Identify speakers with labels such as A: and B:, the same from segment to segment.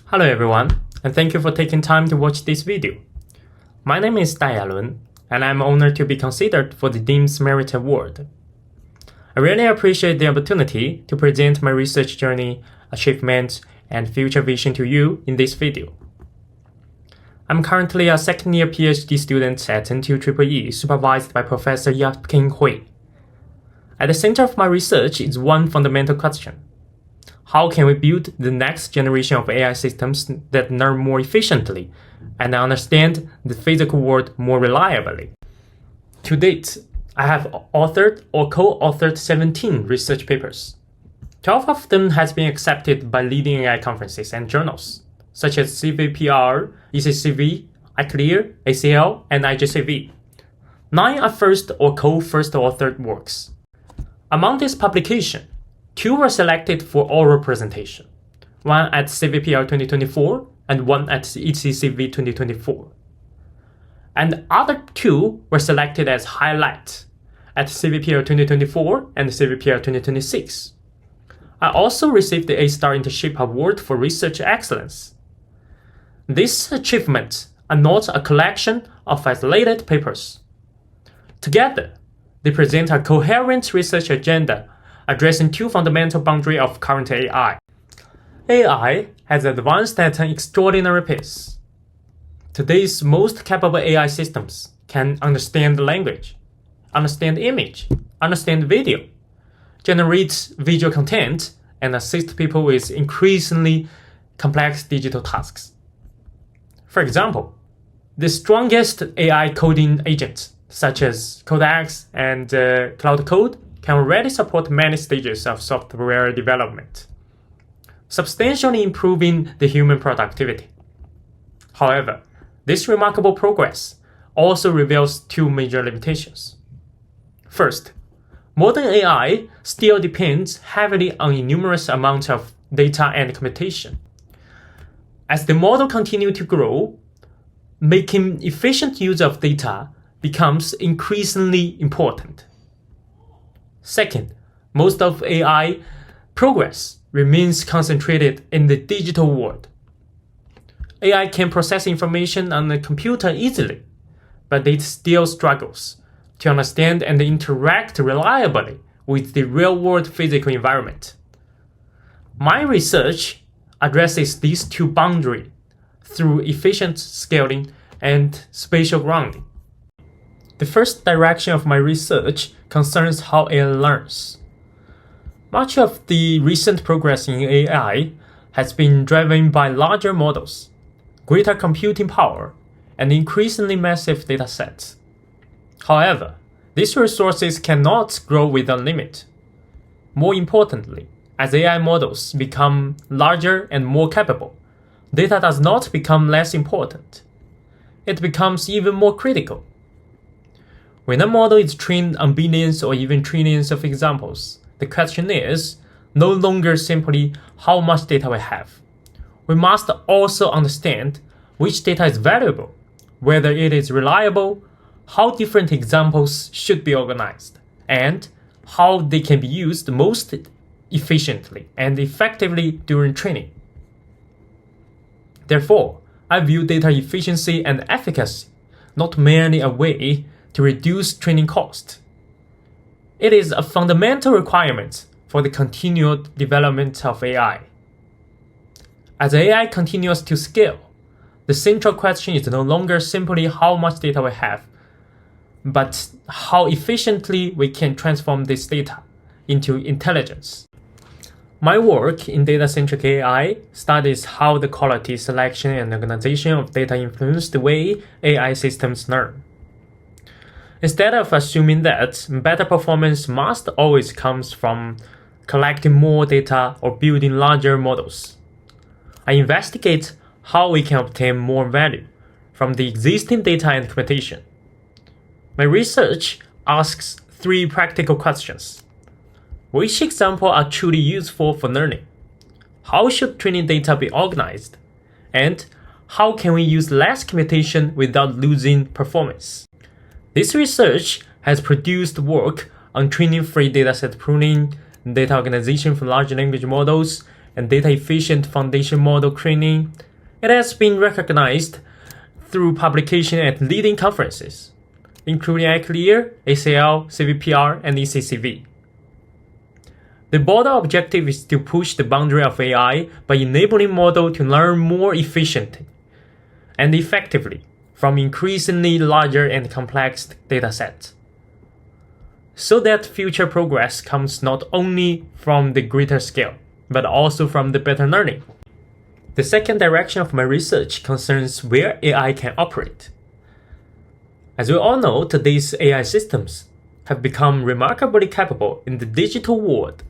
A: Hello everyone, and thank you for taking time to watch this video. My name is Yalun, and I'm honored to be considered for the Dean's Merit Award. I really appreciate the opportunity to present my research journey, achievements, and future vision to you in this video. I'm currently a second-year PhD student at NTU CoE supervised by Professor Yalun Hui. At the center of my research is one fundamental question. How can we build the next generation of AI systems that learn more efficiently and understand the physical world more reliably? To date, I have authored or co-authored 17 research papers. 12 of them has been accepted by leading AI conferences and journals, such as CVPR, ECCV, ICLR, ACL, and IGCV. 9 are first or co-first authored works. Among these publications, 2 were selected for oral presentation, one at CVPR 2024 and one at ECCV 2024. And the other 2 were selected as highlights at CVPR 2024 and CVPR 2026. I also received the A-Star Internship Award for Research Excellence. These achievements are not a collection of isolated papers. Together, they present a coherent research agenda addressing 2 fundamental boundaries of current AI. AI has advanced at an extraordinary pace. Today's most capable AI systems can understand language, understand image, understand video, generate visual content, and assist people with increasingly complex digital tasks. For example, the strongest AI coding agents, such as Codex and Cloud Code, can already support many stages of software development, substantially improving the human productivity. However, this remarkable progress also reveals 2 major limitations. First, modern AI still depends heavily on enormous amounts of data and computation. As the model continues to grow, making efficient use of data becomes increasingly important. Second, most of AI progress remains concentrated in the digital world. AI can process information on a computer easily, but it still struggles to understand and interact reliably with the real-world physical environment. My research addresses these 2 boundaries through efficient scaling and spatial grounding. The first direction of my research concerns how AI learns. Much of the recent progress in AI has been driven by larger models, greater computing power, and increasingly massive datasets. However, these resources cannot grow without limit. More importantly, as AI models become larger and more capable, data does not become less important. It becomes even more critical. When a model is trained on billions or even trillions of examples, the question is no longer simply how much data we have. We must also understand which data is valuable, whether it is reliable, how different examples should be organized, and how they can be used most efficiently and effectively during training. Therefore, I view data efficiency and efficacy not merely a way to reduce training cost. It is a fundamental requirement for the continued development of AI. As AI continues to scale, the central question is no longer simply how much data we have, but how efficiently we can transform this data into intelligence. My work in data-centric AI studies how the quality, selection, and organization of data influence the way AI systems learn. Instead of assuming that better performance must always come from collecting more data or building larger models, I investigate how we can obtain more value from the existing data and computation. My research asks 3 practical questions. Which examples are truly useful for learning? How should training data be organized? And how can we use less computation without losing performance? This research has produced work on training-free dataset pruning, data organization for large language models, and data-efficient foundation model training, it has been recognized through publication at leading conferences, including ICLR, ACL, CVPR, and ECCV. The broader objective is to push the boundary of AI by enabling models to learn more efficiently and effectively from increasingly larger and complex datasets, so that future progress comes not only from the greater scale, but also from the better learning. The second direction of my research concerns where AI can operate. As we all know, today's AI systems have become remarkably capable in the digital world.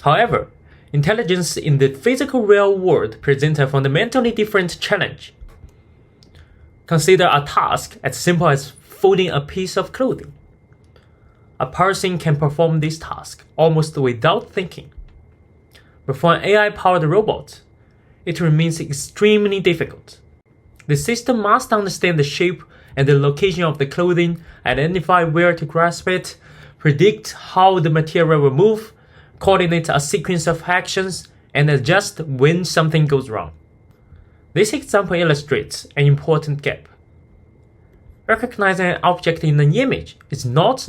A: However, intelligence in the physical real world presents a fundamentally different challenge. Consider a task as simple as folding a piece of clothing. A person can perform this task almost without thinking. But for an AI-powered robot, it remains extremely difficult. The system must understand the shape and the location of the clothing, identify where to grasp it, predict how the material will move, coordinate a sequence of actions, and adjust when something goes wrong. This example illustrates an important gap. Recognizing an object in an image is not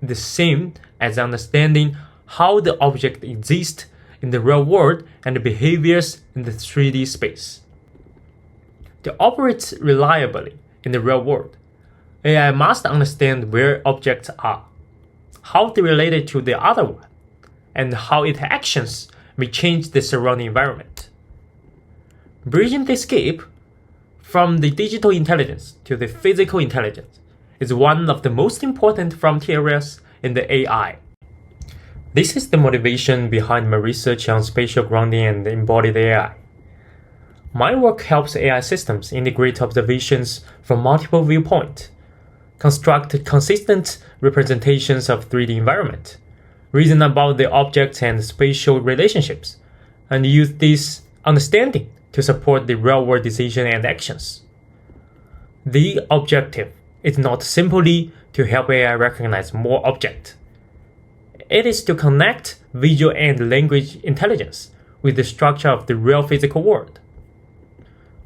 A: the same as understanding how the object exists in the real world and the behaviors in the 3D space. To operate reliably in the real world, AI must understand where objects are, how they relate to the other one, and how its actions may change the surrounding environment. Bridging this gap from the digital intelligence to the physical intelligence is one of the most important frontiers in the AI. This is the motivation behind my research on spatial grounding and embodied AI. My work helps AI systems integrate observations from multiple viewpoints, construct consistent representations of 3D environment, reason about the objects and spatial relationships, and use this understanding to support the real-world decisions and actions. The objective is not simply to help AI recognize more objects. It is to connect visual and language intelligence with the structure of the real physical world.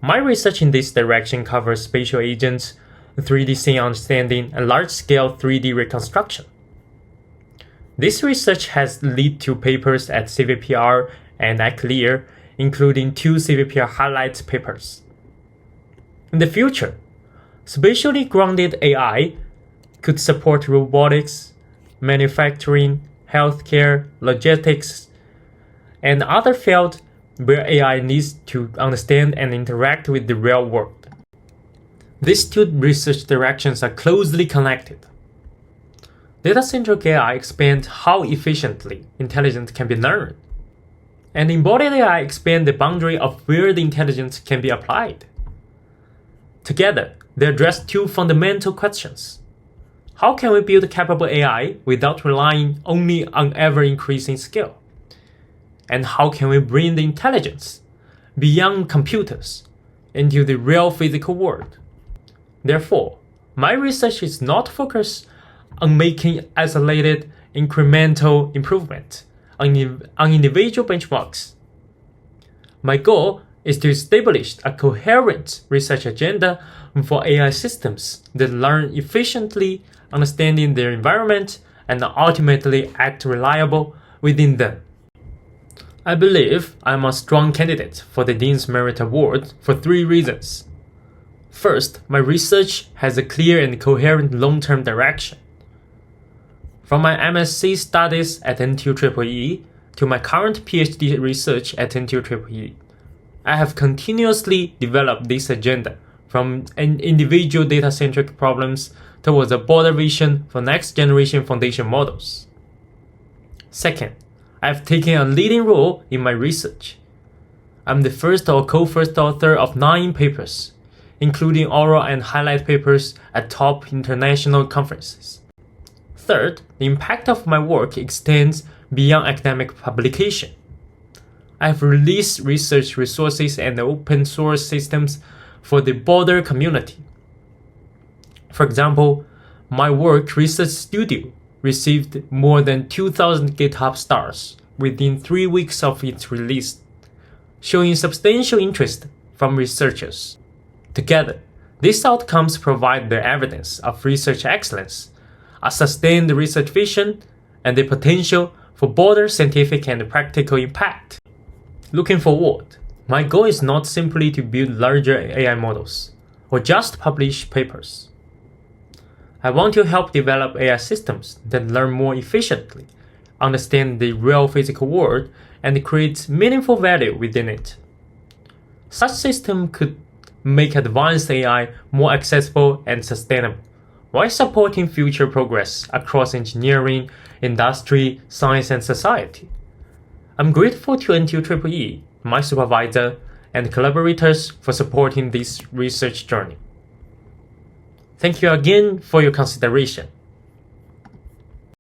A: My research in this direction covers spatial agents, 3D scene understanding, and large-scale 3D reconstruction. This research has led to papers at CVPR and ICLR, including 2 CVPR highlight papers. In the future, spatially grounded AI could support robotics, manufacturing, healthcare, logistics, and other fields where AI needs to understand and interact with the real world. These two research directions are closely connected. Data-centric AI expands how efficiently intelligence can be learned, and embodied AI expands the boundary of where the intelligence can be applied. Together, they address 2 fundamental questions. How can we build capable AI without relying only on ever-increasing scale? And how can we bring the intelligence beyond computers into the real physical world? Therefore, my research is not focused on making isolated incremental improvement on individual benchmarks. My goal is to establish a coherent research agenda for AI systems that learn efficiently, understanding their environment, and ultimately act reliable within them. I believe I am a strong candidate for the Dean's Merit Award for 3 reasons. First, my research has a clear and coherent long-term direction. From my MSc studies at NTU CoE to my current PhD research at NTU CoE, I have continuously developed this agenda from individual data-centric problems towards a broader vision for next-generation foundation models. Second, I have taken a leading role in my research. I'm the first or co-first author of 9 papers, including oral and highlight papers at top international conferences. Third, the impact of my work extends beyond academic publication. I have released research resources and open source systems for the broader community. For example, my work Research Studio received more than 2,000 GitHub stars within 3 weeks of its release, showing substantial interest from researchers. Together, these outcomes provide the evidence of research excellence, a sustained research vision, and the potential for broader scientific and practical impact. Looking forward, my goal is not simply to build larger AI models or just publish papers. I want to help develop AI systems that learn more efficiently, understand the real physical world, and create meaningful value within it. Such systems could make advanced AI more accessible and sustainable, while supporting future progress across engineering, industry, science, and society. I'm grateful to NTU CoE, my supervisor, and collaborators for supporting this research journey. Thank you again for your consideration.